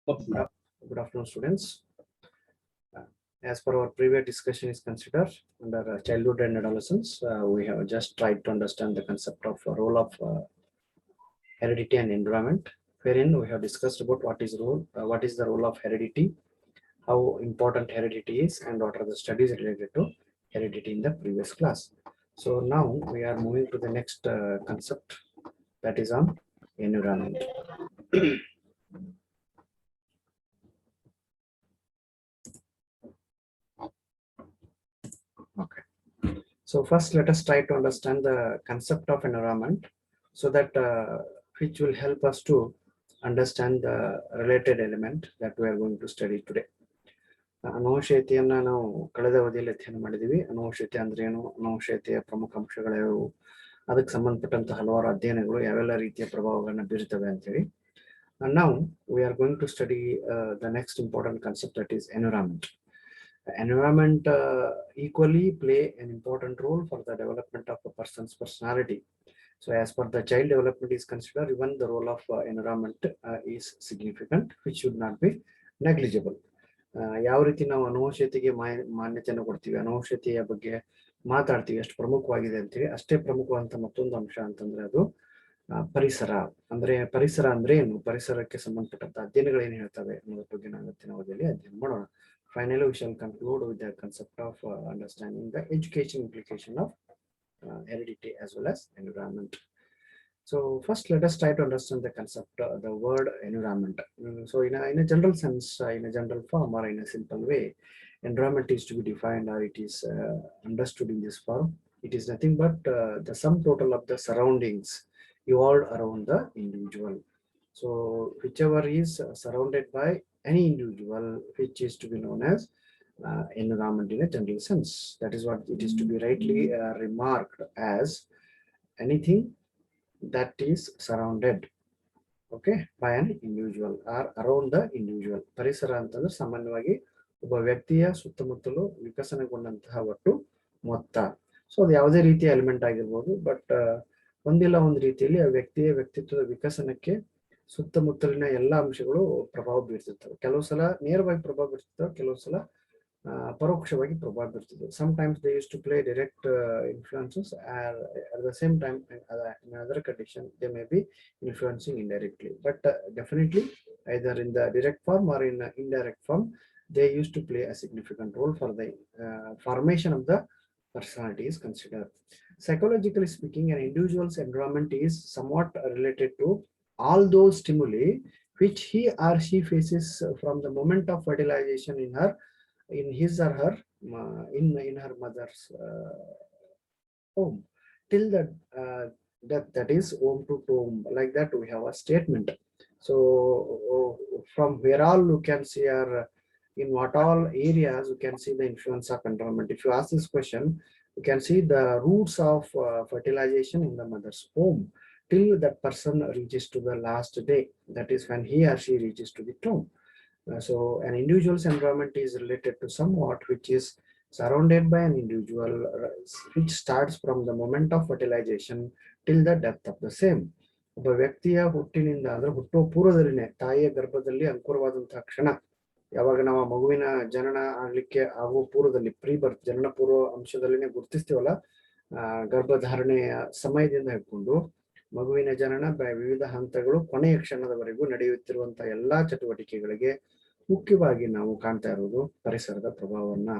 Good afternoon, students. As per our previous discussion is considered under childhood and adolescence, we have just tried to understand the concept of role of heredity and environment, wherein we have discussed about what is the role of heredity, how important heredity is, and what are the studies related to heredity in the previous class. So now we are moving to the next concept, that is on environment. Okay. So first, let us try to understand the concept of environment, so that which will help us to understand the related element that we are going to study today. ಅನುವಂಶೀಯತೆಯನ್ನ ನಾವು ಕಳೆದ ಅವಧಿಯಲ್ಲಿ ಅಧ್ಯಯನ ಮಾಡಿದೀವಿ. ಅನುವಂಶೀಯತೆ ಅಂದ್ರೆ ಏನು, ಅನುವಂಶೀಯತೆಯ ಪ್ರಮುಖ ಅಂಶಗಳ್ಯಾವು, ಅದಕ್ಕೆ ಸಂಬಂಧಪಟ್ಟಂತ ಹಲವಾರು ಅಧ್ಯಯನಗಳು ಯಾವೆಲ್ಲ ರೀತಿಯ ಪ್ರಭಾವಗಳನ್ನ ಬೀರುತ್ತವೆ ಅಂತ ಹೇಳಿ. And now we are going to study the next important concept, that is environment. Environment equally play an important role for the development of a person's personality. So as per the child development is considered, even the role of environment is significant, which should not be negligible. ಯಾವ ರೀತಿ ನಾವು ಅನುವಂಶೀಯತೆಗೆ ಮಾನ್ಯತೆಯನ್ನು ಕೊಡ್ತೀವಿ, ಅನುವಂಶೀಯತೆಯ ಬಗ್ಗೆ ಮಾತಾಡ್ತೀವಿ, ಎಷ್ಟು ಪ್ರಮುಖವಾಗಿದೆ ಅಂತೇಳಿ, ಅಷ್ಟೇ ಪ್ರಮುಖವಾದಂತ ಮತ್ತೊಂದು ಅಂಶ ಅಂತಂದ್ರೆ ಅದು ಪರಿಸರ. ಪರಿಸರ ಅಂದ್ರೆ ಏನು, ಪರಿಸರಕ್ಕೆ ಸಂಬಂಧಪಟ್ಟಂತ ಅಧ್ಯಯನಗಳು ಏನು ಹೇಳ್ತವೆ ಅನ್ನೋದ್ರ ಬಗ್ಗೆ ನಾವು ಇವತ್ತಿನ ಅವಧಿಯಲ್ಲಿ ಅಧ್ಯಯನ ಮಾಡೋಣ. Finally, we shall conclude with the concept of understanding the education implication of heredity as well as environment. So first, let us try to understand the concept, the word environment. So in a general sense, in a general form, or in a simple way, environment is to be defined, or it is understood in this form. It is nothing but the sum total of the surroundings evolved around the individual. So whichever is surrounded by any individual, which is to be known as environment in a general sense. That is what it is to be rightly remarked as anything that is surrounded, okay, by an individual or around the individual. ಪರಿಸರ ಅಂತಂದ್ರೆ ಸಾಮಾನ್ಯವಾಗಿ ಒಬ್ಬ ವ್ಯಕ್ತಿಯ ಸುತ್ತಮುತ್ತಲು ವಿಕಸನಗೊಂಡಂತಹ ಒಟ್ಟು ಮೊತ್ತ. So ಅದು ಯಾವುದೇ ರೀತಿಯ ಎಲಿಮೆಂಟ್ ಆಗಿರ್ಬೋದು, ಬಟ್ ಒಂದಿಲ್ಲ ಒಂದು ರೀತಿಯಲ್ಲಿ ಆ ವ್ಯಕ್ತಿಯ ವ್ಯಕ್ತಿತ್ವದ ವಿಕಸನಕ್ಕೆ ಸುತ್ತಮುತ್ತಲಿನ ಎಲ್ಲ ಅಂಶಗಳು ಪ್ರಭಾವ ಬೀರ್ತಿರ್ತವೆ. ಕೆಲವು ಸಲ ನೇರವಾಗಿ ಪ್ರಭಾವ ಬೀರ್ತಿರ್ತವೆ, ಕೆಲವು ಸಲ ಪರೋಕ್ಷವಾಗಿ ಪ್ರಭಾವ ಬೀರ್ತಿರ್ತವೆ. Sometimes they used to play direct influences, and at the same time in other condition they may be influencing indirectly, but definitely either in the direct form or in indirect form they used to play a significant role for the formation of the personality is considered. Psychologically speaking, an individual's environment is somewhat related to all those stimuli which he or she faces from the moment of fertilization in his or her in her mother's home till the death, that is home to tomb. Like that we have a statement. So from where all you can see, or in what all areas you can see the influence of environment. If you ask this question, you can see the roots of fertilization in the mother's home till that person reaches to the last day, that is when he or she reaches to the tomb. So an individual's environment is related to somewhat which is surrounded by an individual, which starts from the moment of fertilization till the death of the same. ಒಬ್ಬ ವ್ಯಕ್ತಿಯ ಹುಟ್ಟಿನಿಂದ ಅಂದ್ರೆ ಹುಟ್ಟುವ ಪೂರ್ವದಲ್ಲಿನೇ, ತಾಯಿಯ ಗರ್ಭದಲ್ಲಿ ಅಂಕುರವಾದಂತಹ ಕ್ಷಣ, ಯಾವಾಗ ನಾವು ಮಗುವಿನ ಜನನ ಆಗ್ಲಿಕ್ಕೆ ಆಗುವ ಪೂರ್ವದಲ್ಲಿ, ಪ್ರೀ ಬರ್ತ್ ಜನನ ಪೂರ್ವ ಅಂಶದಲ್ಲಿನೇ ಗುರುತಿಸ್ತೀವಲ್ಲ, ಗರ್ಭಧಾರಣೆಯ ಸಮಯದಿಂದ ಹಿಡ್ಕೊಂಡು ಮಗುವಿನ ಜನನ ವಿವಿಧ ಹಂತಗಳು ಕೊನೆಯ ಕ್ಷಣದವರೆಗೂ ನಡೆಯುತ್ತಿರುವಂತಹ ಎಲ್ಲಾ ಚಟುವಟಿಕೆಗಳಿಗೆ ಮುಖ್ಯವಾಗಿ ನಾವು ಕಾಣ್ತಾ ಇರೋದು ಪರಿಸರದ ಪ್ರಭಾವವನ್ನ.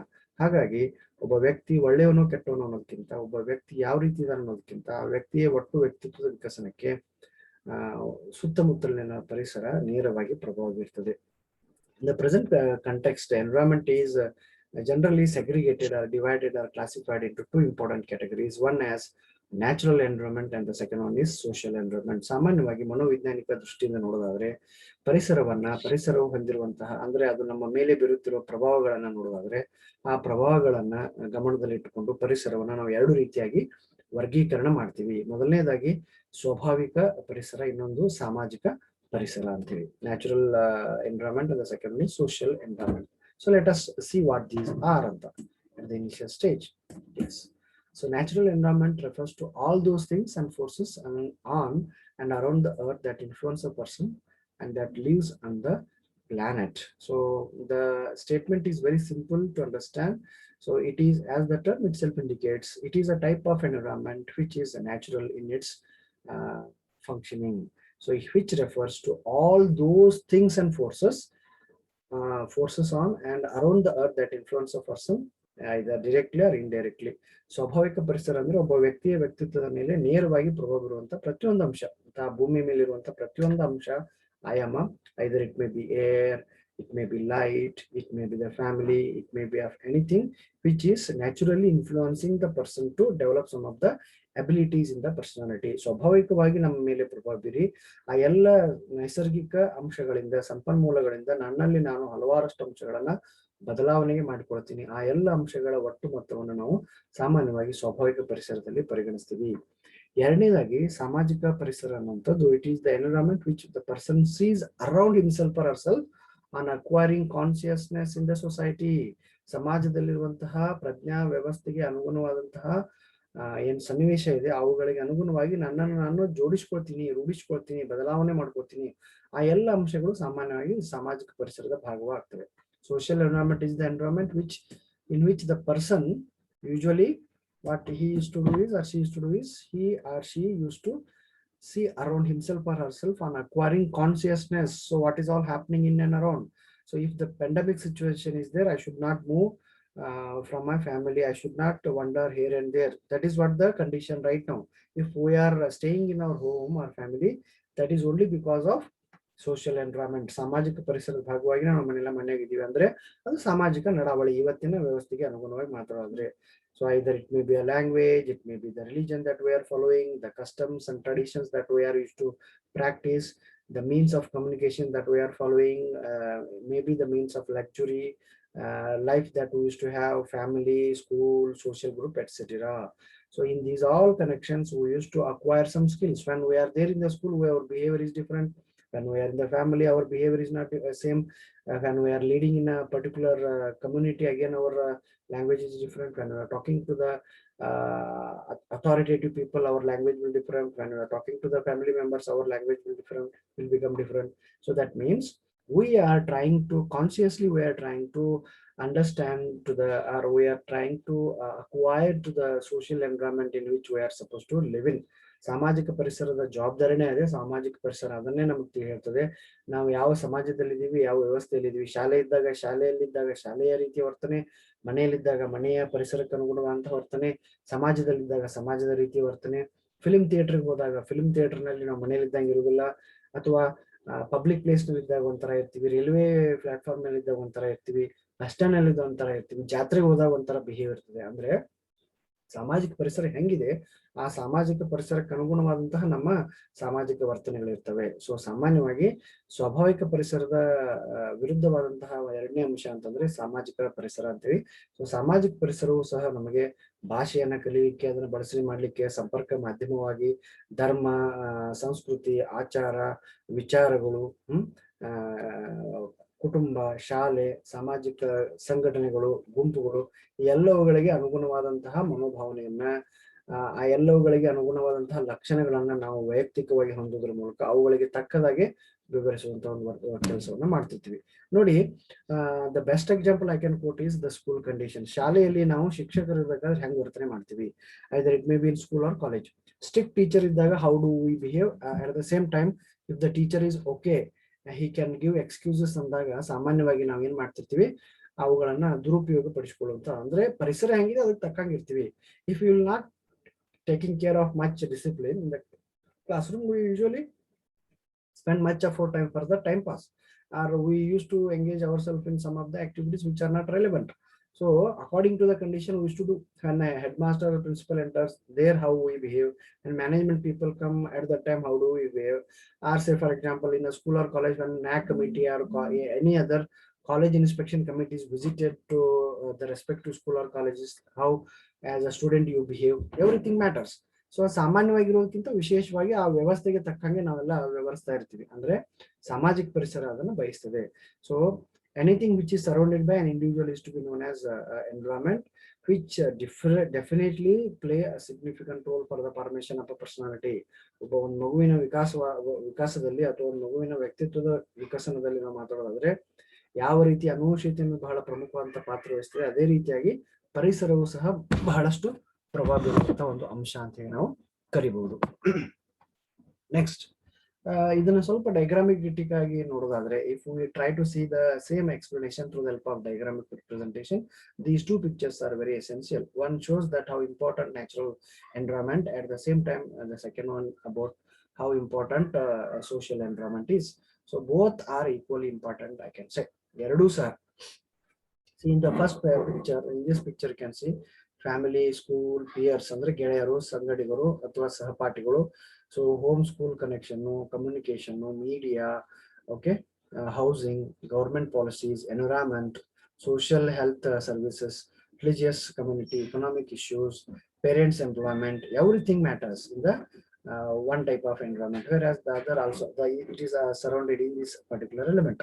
ಹಾಗಾಗಿ ಒಬ್ಬ ವ್ಯಕ್ತಿ ಒಳ್ಳೆಯವನು ಕೆಟ್ಟವನು ಅನ್ನೋದಕ್ಕಿಂತ, ಒಬ್ಬ ವ್ಯಕ್ತಿ ಯಾವ ರೀತಿ ಇದಾನೆ ಅನ್ನೋದಕ್ಕಿಂತ, ಆ ವ್ಯಕ್ತಿಯ ಒಟ್ಟು ವ್ಯಕ್ತಿತ್ವದ ವಿಕಸನಕ್ಕೆ ಸುತ್ತಮುತ್ತಲಿನ ಪರಿಸರ ನೇರವಾಗಿ ಪ್ರಭಾವ ಬೀರ್ತದೆ. In the present context, environment is generally segregated or divided or classified into two important categories. One as natural environment and the second one is social environment. ಸಾಮಾನ್ಯವಾಗಿ ಮನೋವೈಜ್ಞಾನಿಕ ದೃಷ್ಟಿಯಿಂದ ನೋಡೋದಾದ್ರೆ ಪರಿಸರವು ಹೊಂದಿರುವಂತಹ, ಅಂದ್ರೆ ಅದು ನಮ್ಮ ಮೇಲೆ ಬೀರುತ್ತಿರುವ ಪ್ರಭಾವಗಳನ್ನ ನೋಡೋದಾದ್ರೆ, ಆ ಪ್ರಭಾವಗಳನ್ನ ಗಮನದಲ್ಲಿಟ್ಟುಕೊಂಡು ಪರಿಸರವನ್ನ ನಾವು ಎರಡು ರೀತಿಯಾಗಿ ವರ್ಗೀಕರಣ ಮಾಡ್ತೀವಿ. ಮೊದಲನೇದಾಗಿ ಸ್ವಾಭಾವಿಕ ಪರಿಸರ, ಇನ್ನೊಂದು ಸಾಮಾಜಿಕ ಪರಿಸರ ಅಂತೇಳಿ, natural environment, and the second one is social environment. So let us see what these are at the initial stage. Yes. So natural environment refers to all those things and forces on and around the earth that influence a person and that lives on the planet. So the statement is very simple to understand. So it is, as the term itself indicates, it is a type of environment which is natural in its functioning. So which refers to all those things and forces on and around the earth that influence a person either directly or indirectly. ಸ್ವಾಭಾವಿಕ ಪರಿಸರ ಅಂದ್ರೆ ಒಬ್ಬ ವ್ಯಕ್ತಿಯ ವ್ಯಕ್ತಿತ್ವದ ಮೇಲೆ ನೇರವಾಗಿ ಪ್ರಭಾವ ಬೀರುವಂತ ಪ್ರತಿಯೊಂದು ಅಂಶ, ಭೂಮಿ ಮೇಲೆ ಇರುವಂತ ಪ್ರತಿಯೊಂದು ಅಂಶ, ಆಯಾಮ, ಐದರ್ it may B air, it may be light, it may be the family, it may be of anything which is naturally influencing the person to develop some of the abilities in the personality. ಸ್ವಾಭಾವಿಕವಾಗಿ ನಮ್ಮ ಮೇಲೆ ಪ್ರಭಾವ ಬೀರಿ ಆ ಎಲ್ಲ ನೈಸರ್ಗಿಕ ಅಂಶಗಳಿಂದ, ಸಂಪನ್ಮೂಲಗಳಿಂದ ನನ್ನಲ್ಲಿ ನಾನು ಹಲವಾರಷ್ಟು ಅಂಶಗಳನ್ನ ಬದಲಾವಣೆಗೆ ಮಾಡಿಕೊಳ್ತೀನಿ. ಆ ಎಲ್ಲ ಅಂಶಗಳ ಒಟ್ಟು ಮೊತ್ತವನ್ನು ನಾವು ಸಾಮಾನ್ಯವಾಗಿ ಸ್ವಾಭಾವಿಕ ಪರಿಸರದಲ್ಲಿ ಪರಿಗಣಿಸ್ತೀವಿ. ಎರಡನೇದಾಗಿ ಸಾಮಾಜಿಕ ಪರಿಸರ ಅನ್ನುವಂಥದ್ದು, it is the environment which the person sees around himself or herself on acquiring consciousness in the society. ಸಮಾಜದಲ್ಲಿರುವಂತಹ ಪ್ರಜ್ಞಾ ವ್ಯವಸ್ಥೆಗೆ ಅನುಗುಣವಾದಂತಹ ಏನ್ ಸನ್ನಿವೇಶ ಇದೆ ಅವುಗಳಿಗೆ ಅನುಗುಣವಾಗಿ ನನ್ನನ್ನು ನಾನು ಜೋಡಿಸ್ಕೊಳ್ತೀನಿ, ರೂಢಿಸ್ಕೊಳ್ತೀನಿ, ಬದಲಾವಣೆ ಮಾಡ್ಕೊಳ್ತೀನಿ. ಆ ಎಲ್ಲ ಅಂಶಗಳು ಸಾಮಾನ್ಯವಾಗಿ ಸಾಮಾಜಿಕ ಪರಿಸರದ ಭಾಗವಾಗ್ತವೆ. Social environment is the environment in which the person usually what he used to do is, or she used to do is, he or she used to see around himself or herself on acquiring consciousness. So what is all happening in and around. So if the pandemic situation is there, I should not move from my family, I should not wander here and there. That is what the condition right now. If we are staying in our home or family, that is only because of social environment. ಸಾಮಾಜಿಕ ಪರಿಸರದ ಭಾಗವಾಗಿ ನಾವು ಮನೆಯಲ್ಲ ಮನೆಯಾಗಿದ್ದೀವಿ ಅಂದ್ರೆ ಅದು ಸಾಮಾಜಿಕ ನಡಾವಳಿ, ಇವತ್ತಿನ ವ್ಯವಸ್ಥೆಗೆ ಅನುಗುಣವಾಗಿ ಮಾತಾಡೋದ್ರೆ. So either it may be a language, it may be the religion that we are following, the customs and traditions that we are use to practice, the means of communication that we are following, maybe the means of luxury life that we used to have, family, school, social group, etc. So in these all connections we used to acquire some skills. When we are there in the school, our behavior is different. When we are in the family, our behavior is not same. When we are leading in a particular community, again our language is different. When we are talking to the authoritative people, our language will different. When we are talking to the family members, our language will become different. So that means we are trying to consciously, we are trying to understand to the, or we are trying to acquire to the social environment in which we are supposed to live in. ಸಾಮಾಜಿಕ ಪರಿಸರದ ಜವಾಬ್ದಾರಿನೇ ಅದೇ. ಸಾಮಾಜಿಕ ಪರಿಸರ ಅದನ್ನೇ ನಮಗೆ ಹೇಳ್ತದೆ ನಾವು ಯಾವ ಸಮಾಜದಲ್ಲಿದ್ದೀವಿ, ಯಾವ ವ್ಯವಸ್ಥೆಯಲ್ಲಿದ್ದೀವಿ. ಶಾಲೆ ಇದ್ದಾಗ ಶಾಲೆಯಲ್ಲಿದ್ದಾಗ ಶಾಲೆಯ ರೀತಿಯ ವರ್ತನೆ, ಮನೆಯಲ್ಲಿದ್ದಾಗ ಮನೆಯ ಪರಿಸರಕ್ಕೆ ಅನುಗುಣವಾದಂತಹ ವರ್ತನೆ, ಸಮಾಜದಲ್ಲಿದ್ದಾಗ ಸಮಾಜದ ರೀತಿಯ ವರ್ತನೆ, ಫಿಲ್ಮ್ ಥಿಯೇಟರ್ಗೆ ಹೋದಾಗ ಫಿಲ್ಮ್ ಥಿಯೇಟರ್ನಲ್ಲಿ ನಾವು ಮನೆಯಲ್ಲಿದ್ದಂಗೆ ಇರುವುದಿಲ್ಲ, ಅಥವಾ ಪಬ್ಲಿಕ್ ಪ್ಲೇಸ್ ನಲ್ಲಿ ಇದ್ದಾಗ ಒಂಥರ ಇರ್ತೀವಿ, ರೈಲ್ವೆ ಪ್ಲಾಟ್ಫಾರ್ಮ್ ನಲ್ಲಿ ಇದ್ದಾಗ ಒಂಥರ ಇರ್ತೀವಿ, ಬಸ್ ಸ್ಟ್ಯಾಂಡ್ ನಲ್ಲಿ ಇದ್ದಾಗ ಒಂಥರ ಇರ್ತೀವಿ, ಜಾತ್ರೆಗೆ ಹೋದಾಗ ಒಂಥರ ಬಿಹೇವ್ ಇರ್ತದೆ. ಅಂದ್ರೆ ಸಾಮಾಜಿಕ ಪರಿಸರ ಹೆಂಗಿದೆ, ಆ ಸಾಮಾಜಿಕ ಪರಿಸರಕ್ಕೆ ಅನುಗುಣವಾದಂತಹ ನಮ್ಮ ಸಾಮಾಜಿಕ ವರ್ತನೆಗಳಿರ್ತವೆ. ಸೊ ಸಾಮಾನ್ಯವಾಗಿ ಸ್ವಾಭಾವಿಕ ಪರಿಸರದ ವಿರುದ್ಧವಾದಂತಹ ಎರಡನೇ ಅಂಶ ಅಂತಂದ್ರೆ ಸಾಮಾಜಿಕ ಪರಿಸರ ಅಂತೇಳಿ. ಸೊ ಸಾಮಾಜಿಕ ಪರಿಸರವು ಸಹ ನಮಗೆ ಭಾಷೆಯನ್ನ ಕಲಿಯಲಿಕ್ಕೆ, ಅದನ್ನ ಬಳಸಲಿ ಮಾಡ್ಲಿಕ್ಕೆ, ಸಂಪರ್ಕ ಮಾಧ್ಯಮವಾಗಿ, ಧರ್ಮ, ಸಂಸ್ಕೃತಿ, ಆಚಾರ, ವಿಚಾರಗಳು, ಕುಟುಂಬ, ಶಾಲೆ, ಸಾಮಾಜಿಕ ಸಂಘಟನೆಗಳು, ಗುಂಪುಗಳು, ಎಲ್ಲವುಗಳಿಗೆ ಅನುಗುಣವಾದಂತಹ ಮನೋಭಾವನೆಯನ್ನ, ಆ ಎಲ್ಲವುಗಳಿಗೆ ಅನುಗುಣವಾದಂತಹ ಲಕ್ಷಣಗಳನ್ನ ನಾವು ವೈಯಕ್ತಿಕವಾಗಿ ಹೊಂದೋದ್ರ ಮೂಲಕ ಅವುಗಳಿಗೆ ತಕ್ಕದಾಗಿ ವಿವರಿಸುವಂತ ಒಂದು ಕೆಲಸವನ್ನ ಮಾಡ್ತಿರ್ತೀವಿ. ನೋಡಿ, the best example I can quote is the school condition. ಶಾಲೆಯಲ್ಲಿ ನಾವು ಶಿಕ್ಷಕರಿದ್ದಾಗ ಹೆಂಗ್ ವರ್ತನೆ ಮಾಡ್ತೀವಿ, either it may be in school or college. Strict teacher ಇದ್ದಾಗ how do we behave, at the same time if the teacher is okay, he can give excuses ಅಂದಾಗ ಸಾಮಾನ್ಯವಾಗಿ ನಾವ್ ಏನ್ ಮಾಡ್ತಿರ್ತೀವಿ, ಅವುಗಳನ್ನ ದುರುಪಯೋಗ ಪಡಿಸಿಕೊಳ್ಳುವಂತ, ಅಂದ್ರೆ ಪರಿಸರ ಹೆಂಗಿದೆ ಅದಕ್ಕೆ ತಕ್ಕಂಗಿರ್ತೀವಿ. If you will not taking care of much discipline in the classroom, we usually spend much of our time for the time pass, or we used to engage ourselves in some of the activities which are not relevant. So according to the condition we used to do, when a headmaster or principal enters there, how we behave, and management people come at that time, how do we behave. Or say for example in a school or college, when NAC committee or any other college inspection committee is visited to the respective school or colleges, how as a student you behave, everything matters. So ಸಾಮಾನ್ಯವಾಗಿರೋದಕ್ಕಿಂತ ವಿಶೇಷವಾಗಿ ಆ ವ್ಯವಸ್ಥೆಗೆ ತಕ್ಕಂಗೆ ನಾವೆಲ್ಲ ವ್ಯವಹರಿಸ್ತಾ ಇರ್ತೀವಿ. ಅಂದ್ರೆ ಸಾಮಾಜಿಕ ಪರಿಸರ ಅದನ್ನು ಬಯಸ್ತದೆ. So Anything which is surrounded by an individual is to be known as environment, which definitely play a significant role for the formation of a personality. ಒಬ್ಬ ಒಂದು ಮಗುವಿನ ವಿಕಾಸದಲ್ಲಿ ಅಥವಾ ಒಂದು ಮಗುವಿನ ವ್ಯಕ್ತಿತ್ವದ ವಿಕಸನದಲ್ಲಿ ನಾವು ಮಾತಾಡೋದಾದ್ರೆ ಯಾವ ರೀತಿ ಅನುವಂಶೀಯತೆಯನ್ನು ಬಹಳ ಪ್ರಮುಖವಾದಂತ ಪಾತ್ರ ವಹಿಸ್ತದೆ, ಅದೇ ರೀತಿಯಾಗಿ ಪರಿಸರವು ಸಹ ಬಹಳಷ್ಟು ಪ್ರಭಾವ ಬೀರುವಂತ ಒಂದು ಅಂಶ ಅಂತ ಹೇಳಿ ನಾವು ಕರಿಬಹುದು. ನೆಕ್ಸ್ಟ್, ಇದನ್ನ ಸ್ವಲ್ಪ ಡೈಗ್ರಾಮಿಕ್ ಆಗಿ ನೋಡೋದಾದ್ರೆ, if we try to see the same explanation through the help of diagrammatic representation, these two pictures are very essential. One shows that how important natural environment, at the same time the second one about how important social environment is. So both are equally important, I can say. Eradu sir, see in the first picture, in this picture you can see family, school, peers ಅಂದ್ರೆ ಗೆಳೆಯರು, ಸಂಗಡಿಗರು ಅಥವಾ ಸಹಪಾಠಿಗಳು. So home school connection, communication, media, okay, housing, government policies, environment, social health services, religious community, economic issues, parents employment, everything matters in the one type of environment, whereas the other also it is surrounded in this particular element.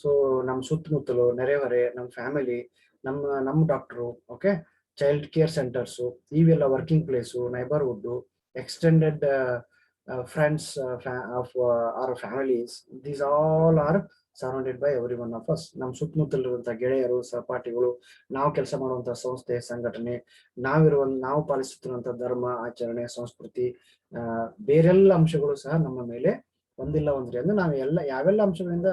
So nam suttmutlu nerevare, nam family, nam doctor, okay, child care centers, ಇವೆಲ್ಲ working place, neighbourhood, extended friends of our families, these all are surrounded by every one of us. ನಮ್ಮ ಸುತ್ತಮುತ್ತಲಿರುವಂತಹ ಗೆಳೆಯರು, ಸಹಪಾಠಿಗಳು, ನಾವು ಕೆಲಸ ಮಾಡುವಂತಹ ಸಂಸ್ಥೆ, ಸಂಘಟನೆ, ನಾವು ಪಾಲಿಸುತ್ತಿರುವಂತಹ ಧರ್ಮ, ಆಚರಣೆ, ಸಂಸ್ಕೃತಿ, ಬೇರೆಲ್ಲ ಅಂಶಗಳು ಸಹ ನಮ್ಮ ಮೇಲೆ ಒಂದಿಲ್ಲ ಒಂದ್ರಿ ಅಂದ್ರೆ ನಾವು ಯಾವೆಲ್ಲ ಅಂಶಗಳಿಂದ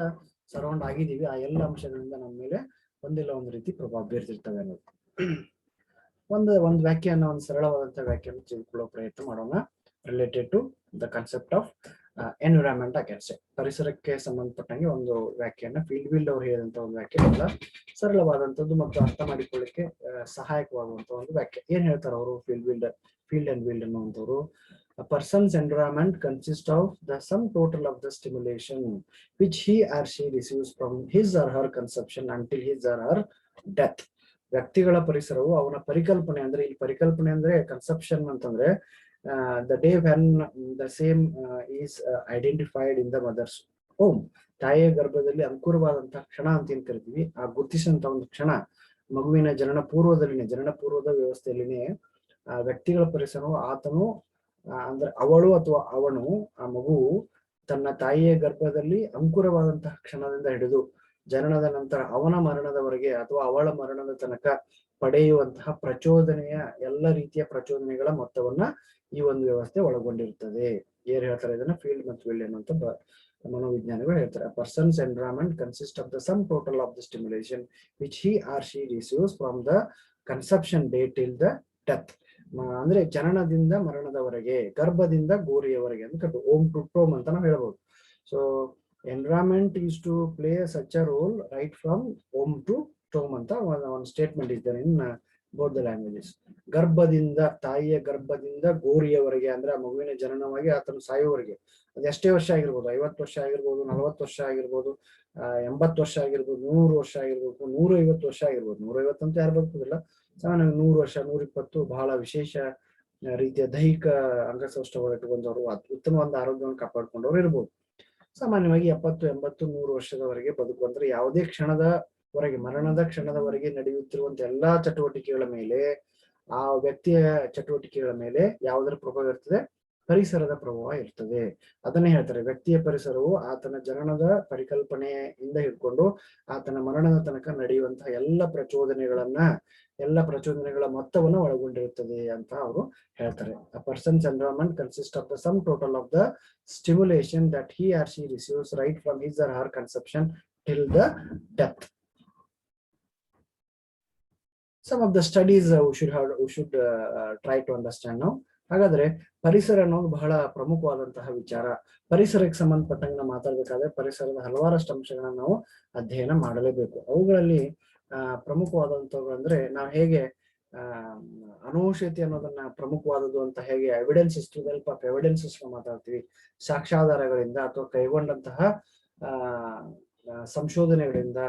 ಸರೌಂಡ್ ಆಗಿದ್ದೀವಿ, ಆ ಎಲ್ಲ ಅಂಶಗಳಿಂದ ನಮ್ಮ ಮೇಲೆ ಒಂದಿಲ್ಲ ಒಂದು ರೀತಿ ಪ್ರಭಾವ ಬೀರ್ತಿರ್ತವೆ ಅನ್ನೋದು. ಒಂದು ವ್ಯಾಖ್ಯಾನ, ಒಂದು ಸರಳವಾದಂತಹ ವ್ಯಾಖ್ಯಾನ ತಿಳ್ಕೊಳ್ಳೋ ಪ್ರಯತ್ನ ಮಾಡೋಣ. Related to the concept of environment against, ಪರಿಸರಕ್ಕೆ ಸಂಬಂಧಪಟ್ಟಂಗೆ ಒಂದು ವ್ಯಾಖ್ಯಾನ. ಫೀಲ್ಡ್ ವೀಲ್ಡ್ ಅವರು ಹೇಳಿದಂತ ಒಂದು ವ್ಯಾಖ್ಯಾನ ಸರಳವಾದಂತದ್ದು ಮತ್ತು ಅರ್ಥ ಮಾಡಿಕೊಳ್ಳಿಕ್ಕೆ ಸಹಾಯಕವಾಗುವಂತ ಒಂದು ವ್ಯಾಖ್ಯೆ. ಏನ್ ಹೇಳ್ತಾರೆ ಅವರು? ಫೀಲ್ಡ್ ಅಂಡ್ ವೀಲ್ಡ್ ಅನ್ನುವಂಥವ್ರು, a person's environment consists of the sum total of the stimulation which he or she receives from his or her conception until his or her death. ವ್ಯಕ್ತಿಗಳ ಪರಿಸರವು ಅವನ ಪರಿಕಲ್ಪನೆ, ಅಂದ್ರೆ ಈ ಪರಿಕಲ್ಪನೆ ಅಂದ್ರೆ ಕನ್ಸೆಪ್ಷನ್ ಅಂತಂದ್ರೆ the day when the same is identified in the mother's womb, ತಾಯಿಯ ಗರ್ಭದಲ್ಲಿ ಅಂಕುರವಾದಂತಹ ಕ್ಷಣ ಅಂತ ಏನ್ ಕರಿತೀವಿ, ಆ ಗುರುತಿಸಿದಂತ ಒಂದು ಕ್ಷಣ ಮಗುವಿನ ಜನನ ಪೂರ್ವದ ವ್ಯವಸ್ಥೆಯಲ್ಲಿನೇ ಆ ವ್ಯಕ್ತಿಗಳ ಪರಿಸರವು ಆತನು ಅಂದ್ರೆ ಅವಳು ಅಥವಾ ಅವನು, ಆ ಮಗು ತನ್ನ ತಾಯಿಯ ಗರ್ಭದಲ್ಲಿ ಅಂಕುರವಾದಂತಹ ಕ್ಷಣದಿಂದ ಹಿಡಿದು ಜನನದ ನಂತರ ಅವನ ಮರಣದವರೆಗೆ ಅಥವಾ ಅವಳ ಮರಣದ ತನಕ ಪಡೆಯುವಂತಹ ಪ್ರಚೋದನೆಯ ಎಲ್ಲ ರೀತಿಯ ಪ್ರಚೋದನೆಗಳ ಮೊತ್ತವನ್ನ ಈ ಒಂದು ವ್ಯವಸ್ಥೆ ಒಳಗೊಂಡಿರುತ್ತದೆ. ಏನ್ ಹೇಳ್ತಾರೆ ಇದನ್ನ? ಫೀಲ್ಡ್ ಮತ್ತು ವೀಲ್ಡ್ ಅನ್ನುವಂತ ಮನೋವಿಜ್ಞಾನಿಗಳು ಹೇಳ್ತಾರೆ. Persons environment consist of the sum total of the stimulation which he or she receives from the conception day till the death. ಅಂದ್ರೆ ಜನನದಿಂದ ಮರಣದವರೆಗೆ, ಗರ್ಭದಿಂದ ಗೋರಿಯವರೆಗೆ ಅಂತ ಓಮ್ ಟು ಟೋಮ್ ಅಂತ ನಾವು ಹೇಳ್ಬೋದು. So environment is to play such a role right from womb to tomb ಅಂತ ಒಂದು statement ಇದ್ದಾರೆ ಇನ್ both the languages. ಗರ್ಭದಿಂದ, ತಾಯಿಯ ಗರ್ಭದಿಂದ ಗೋರಿಯವರೆಗೆ ಅಂದ್ರೆ ಆ ಮಗುವಿನ ಜನನವಾಗಿ ಆತನ ಸಾಯುವವರೆಗೆ, ಅದು ಎಷ್ಟೇ ವರ್ಷ ಆಗಿರ್ಬೋದು, 50 ವರ್ಷ ಆಗಿರ್ಬೋದು, 40 ವರ್ಷ ಆಗಿರ್ಬೋದು, 80 ವರ್ಷ ಆಗಿರ್ಬೋದು, 100 ವರ್ಷ ಆಗಿರ್ಬೋದು, 150 ವರ್ಷ ಆಗಿರ್ಬೋದು. 150 ಅಂತ ಯಾರು ಬದುಕುದಿಲ್ಲ, ಸಾಮಾನ್ಯವಾಗಿ 100 ವರ್ಷ, 120 ಬಹಳ ವಿಶೇಷ ರೀತಿಯ ದೈಹಿಕ ಅಂಗಸೌಷ್ಠವ ಇಟ್ಟುಕೊಂಡವರು, ಉತ್ತಮವಾದ ಆರೋಗ್ಯವನ್ನು ಕಾಪಾಡಿಕೊಂಡವರು ಇರ್ಬೋದು. ಸಾಮಾನ್ಯವಾಗಿ 70, 80, 100 ವರ್ಷದವರೆಗೆ ಬದುಕುವಂದ್ರೆ ಯಾವುದೇ ಕ್ಷಣದವರೆಗೆ, ಮರಣದ ಕ್ಷಣದವರೆಗೆ ನಡೆಯುತ್ತಿರುವಂತ ಎಲ್ಲಾ ಚಟುವಟಿಕೆಗಳ ಮೇಲೆ, ಆ ವ್ಯಕ್ತಿಯ ಚಟುವಟಿಕೆಗಳ ಮೇಲೆ ಯಾವುದರ ಪ್ರಭಾವ ಇರ್ತದೆ? ಪರಿಸರದ ಪ್ರಭಾವ ಇರ್ತದೆ. ಅದನ್ನೇ ಹೇಳ್ತಾರೆ, ವ್ಯಕ್ತಿಯ ಪರಿಸರವು ಆತನ ಜನನದ ಪರಿಕಲ್ಪನೆಯಿಂದ ಹಿಡ್ಕೊಂಡು ಆತನ ಮರಣದ ತನಕ ನಡೆಯುವಂತಹ ಎಲ್ಲ ಪ್ರಚೋದನೆಗಳ ಮೊತ್ತವನ್ನು ಒಳಗೊಂಡಿರುತ್ತದೆ ಅಂತ ಅವರು ಹೇಳ್ತಾರೆ. A person's environment consists of the sum total of the stimulation that he or she receives right from his or her conception till the death. Some of the studies we should try to understand now. ಹಾಗಾದ್ರೆ ಪರಿಸರ ಅನ್ನೋದು ಬಹಳ ಪ್ರಮುಖವಾದಂತಹ ವಿಚಾರ. ಪರಿಸರಕ್ಕೆ ಸಂಬಂಧಪಟ್ಟಂಗೆ ನಾವು ಮಾತಾಡ್ಬೇಕಾದ್ರೆ ಪರಿಸರದ ಹಲವಾರಷ್ಟು ಅಂಶಗಳನ್ನ ನಾವು ಅಧ್ಯಯನ ಮಾಡಲೇಬೇಕು. ಅವುಗಳಲ್ಲಿ ಪ್ರಮುಖವಾದಂಥವು ಅಂದ್ರೆ ನಾವು ಹೇಗೆ ಅನುವಂಶೀಯತೆ ಅನ್ನೋದನ್ನ ಪ್ರಮುಖವಾದದ್ದು ಅಂತ ಹೇಗೆ evidences, to help of evidences ಮಾತಾಡ್ತೀವಿ, ಸಾಕ್ಷ್ಯಾಧಾರಗಳಿಂದ ಅಥವಾ ಕೈಗೊಂಡಂತಹ ಸಂಶೋಧನೆಗಳಿಂದ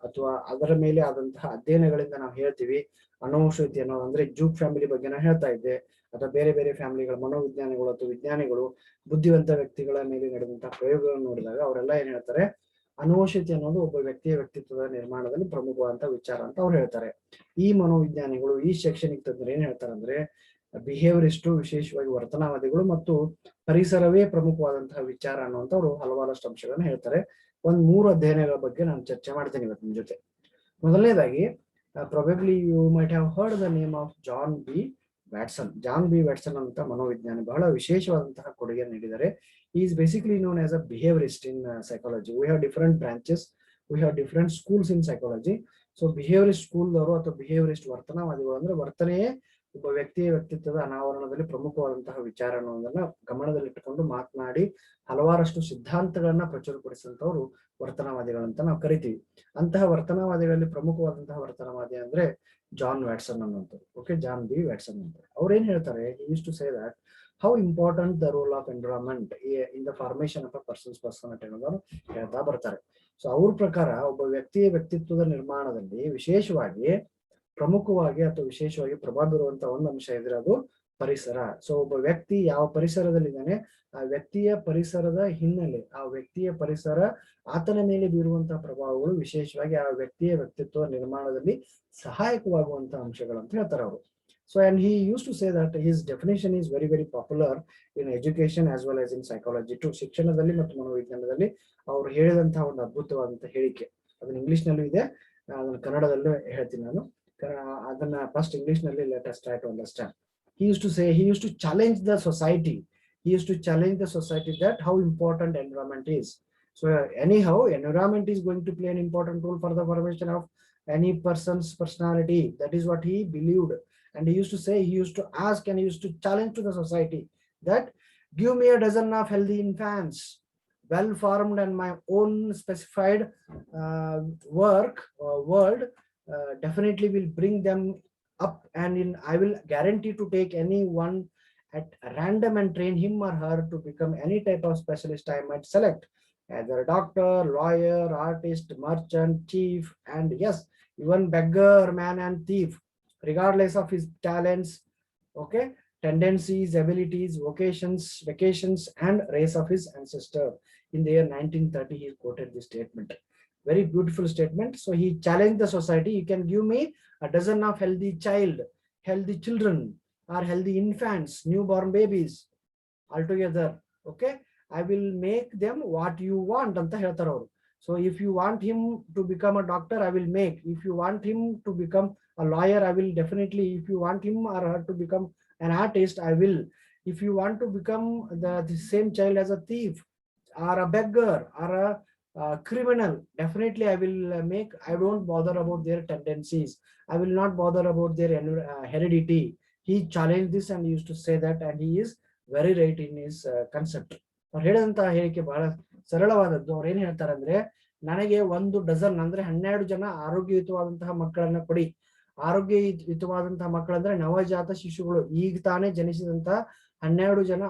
ಅಥವಾ ಅದರ ಮೇಲೆ ಆದಂತಹ ಅಧ್ಯಯನಗಳಿಂದ ನಾವು ಹೇಳ್ತೀವಿ ಅನುವಂಶೀಯತೆ ಅನ್ನೋದು. ಅಂದ್ರೆ ಜೂಕ್ ಫ್ಯಾಮಿಲಿ ಬಗ್ಗೆ ನಾನು ಹೇಳ್ತಾ ಇದ್ದೆ, ಅಥವಾ ಬೇರೆ ಬೇರೆ ಫ್ಯಾಮಿಲಿಗಳ ಮನೋವಿಜ್ಞಾನಿಗಳು ಅಥವಾ ವಿಜ್ಞಾನಿಗಳು ಬುದ್ಧಿವಂತ ವ್ಯಕ್ತಿಗಳ ಮೇಲೆ ನಡೆದಂತಹ ಪ್ರಯೋಗಗಳನ್ನು ನೋಡಿದಾಗ ಅವರೆಲ್ಲ ಏನ್ ಹೇಳ್ತಾರೆ? ಅನುವಂಶಿಯತೆ ಅನ್ನೋದು ಒಬ್ಬ ವ್ಯಕ್ತಿಯ ವ್ಯಕ್ತಿತ್ವದ ನಿರ್ಮಾಣದಲ್ಲಿ ಪ್ರಮುಖವಾದಂತಹ ವಿಚಾರ ಅಂತ ಅವ್ರು ಹೇಳ್ತಾರೆ. ಈ ಮನೋವಿಜ್ಞಾನಿಗಳು, ಈ ಶೈಕ್ಷಣಿಕ ತಜ್ಞರು ಏನ್ ಹೇಳ್ತಾರೆ ಅಂದ್ರೆ, ಬಿಹೇವಿಯರಿಸ್ಟು, ವಿಶೇಷವಾಗಿ ವರ್ತನವಾದಿಗಳು ಮತ್ತು ಪರಿಸರವೇ ಪ್ರಮುಖವಾದಂತಹ ವಿಚಾರ ಅನ್ನುವಂಥವ್ರು ಹಲವಾರಷ್ಟು ಅಂಶಗಳನ್ನ ಹೇಳ್ತಾರೆ. ಒಂದ್ 3 ಅಧ್ಯಯನಗಳ ಬಗ್ಗೆ ನಾನು ಚರ್ಚೆ ಮಾಡ್ತೇನೆ ಇವತ್ತು ನಿಮ್ ಜೊತೆ. ಮೊದಲನೇದಾಗಿ, probably you might have heard the name of John B Watson. John B Watson ಅಂತ ಮನೋವಿಜ್ಞಾನಿ ಬಹಳ ವಿಶೇಷವಾದಂತಹ ಕೊಡುಗೆ ನೀಡಿದ್ದಾರೆ. He is basically known as a behaviorist in psychology. We have different branches, we have different schools in psychology. So behaviorist school ದವರು ಅಥವಾ behaviorist ವರ್ತನವಾದಿಗಳು ಅಂದ್ರೆ ವರ್ತನೆಯೇ ಒಬ್ಬ ವ್ಯಕ್ತಿಯ ವ್ಯಕ್ತಿತ್ವದ ಅನಾವರಣದಲ್ಲಿ ಪ್ರಮುಖವಾದಂತಹ ವಿಚಾರ ಅನ್ನೋದನ್ನ ಗಮನದಲ್ಲಿಟ್ಟುಕೊಂಡು ಮಾತನಾಡಿ ಹಲವಾರಷ್ಟು ಸಿದ್ಧಾಂತಗಳನ್ನ ಪ್ರಚುರಪಡಿಸಿದಂತವರು ವರ್ತನವಾದಿಗಳಂತ ನಾವು ಕರಿತೀವಿ. ಅಂತಹ ವರ್ತನವಾದಿಗಳಲ್ಲಿ ಪ್ರಮುಖವಾದಂತಹ ವರ್ತನವಾದಿ ಅಂದ್ರೆ ಜಾನ್ ವ್ಯಾಟ್ಸನ್ ಅನ್ನುವಂಥದ್ದು. ಓಕೆ, ಜಾನ್ ಬಿ ವ್ಯಾಟ್ಸನ್ ಅಂತ ಅವ್ರು ಏನ್ ಹೇಳ್ತಾರೆ, he used to say that how important the role of environment in the formation of a person's personality ಅನ್ನೋದನ್ನು ಹೇಳ್ತಾ ಬರ್ತಾರೆ. ಸೊ ಅವ್ರ ಪ್ರಕಾರ ಒಬ್ಬ ವ್ಯಕ್ತಿಯ ವ್ಯಕ್ತಿತ್ವದ ನಿರ್ಮಾಣದಲ್ಲಿ ವಿಶೇಷವಾಗಿ ಪ್ರಮುಖವಾಗಿ ಅಥವಾ ವಿಶೇಷವಾಗಿ ಪ್ರಭಾವ ಬೀರುವಂತಹ ಒಂದು ಅಂಶ ಇದ್ರೆ ಅದು ಪರಿಸರ. ಸೊ ಒಬ್ಬ ವ್ಯಕ್ತಿ ಯಾವ ಪರಿಸರದಲ್ಲಿದ್ದಾನೆ, ಆ ವ್ಯಕ್ತಿಯ ಪರಿಸರದ ಹಿನ್ನೆಲೆ, ಆ ವ್ಯಕ್ತಿಯ ಪರಿಸರ ಆತನ ಮೇಲೆ ಬೀರುವಂತಹ ಪ್ರಭಾವಗಳು ವಿಶೇಷವಾಗಿ ಆ ವ್ಯಕ್ತಿಯ ವ್ಯಕ್ತಿತ್ವ ನಿರ್ಮಾಣದಲ್ಲಿ ಸಹಾಯಕವಾಗುವಂತಹ ಅಂಶಗಳು ಅಂತ ಹೇಳ್ತಾರೆ ಅವರು. So, and he used to say that his definition is very, very popular in education as well as in psychology too. ಶಿಕ್ಷಣದಲ್ಲಿ ಮತ್ತು ಮನೋವಿಜ್ಞಾನದಲ್ಲಿ ಅವರು ಹೇಳಿದಂತಹ ಒಂದು ಅದ್ಭುತವಾದಂತಹ ಹೇಳಿಕೆ, ಅದನ್ನ ಇಂಗ್ಲಿಷ್ ನಲ್ಲೂ ಇದೆ, ಅದನ್ನ ಕನ್ನಡದಲ್ಲೂ ಹೇಳ್ತೀನಿ ನಾನು. ಅದನ್ನ ಫಸ್ಟ್ ಇಂಗ್ಲಿಷ್ ನಲ್ಲಿ let us try to understand. He used to challenge the society. He used to challenge the society that how important environment is. So anyhow, environment is going to play an important role for the formation of any person's personality. That is what he believed. And he used to say, he used to ask and he used to challenge to the society that give me a dozen of healthy infants, well formed and my own specified world definitely will bring them up, and I will guarantee to take anyone at random and train him or her to become any type of specialist I might select, either a doctor, lawyer, artist, merchant, chief, and yes, even beggar, man and thief, regardless of his talents, okay, tendencies, abilities, vacations, and race of his ancestor. In the year 1930, he quoted this statement. Very beautiful statement. So he challenged the society. You can give me a dozen of healthy children, or healthy infants, newborn babies, altogether. Okay, I will make them what you want anta ಹೇಳ್ತಾರೆ ಅವರು. So if you want him to become a doctor, I will make. If you want him to become a lawyer, I will definitely. If you want him or her to become an artist, I will. If you want to become the same child as a thief or a beggar or a criminal, definitely I will make. I don't bother about their tendencies. I will not bother about their heredity. He challenged this and used to say that, and he is very right in his concept. ಅವ್ರು ಹೇಳಿದಂತಹ ಹೇಳಿಕೆ ಬಹಳ ಸರಳವಾದದ್ದು. ಅವ್ರು ಏನ್ ಹೇಳ್ತಾರೆ ಅಂದ್ರೆ, ನನಗೆ 1 dozen ಅಂದ್ರೆ 12 ಜನ ಆರೋಗ್ಯಯುತವಾದಂತಹ ಮಕ್ಕಳನ್ನ ಕೊಡಿ. ಆರೋಗ್ಯಯುತವಾದಂತಹ ಮಕ್ಕಳಂದ್ರೆ ನವಜಾತ ಶಿಶುಗಳು, ಈಗ ತಾನೇ ಜನಿಸಿದಂತಹ 12 ಜನ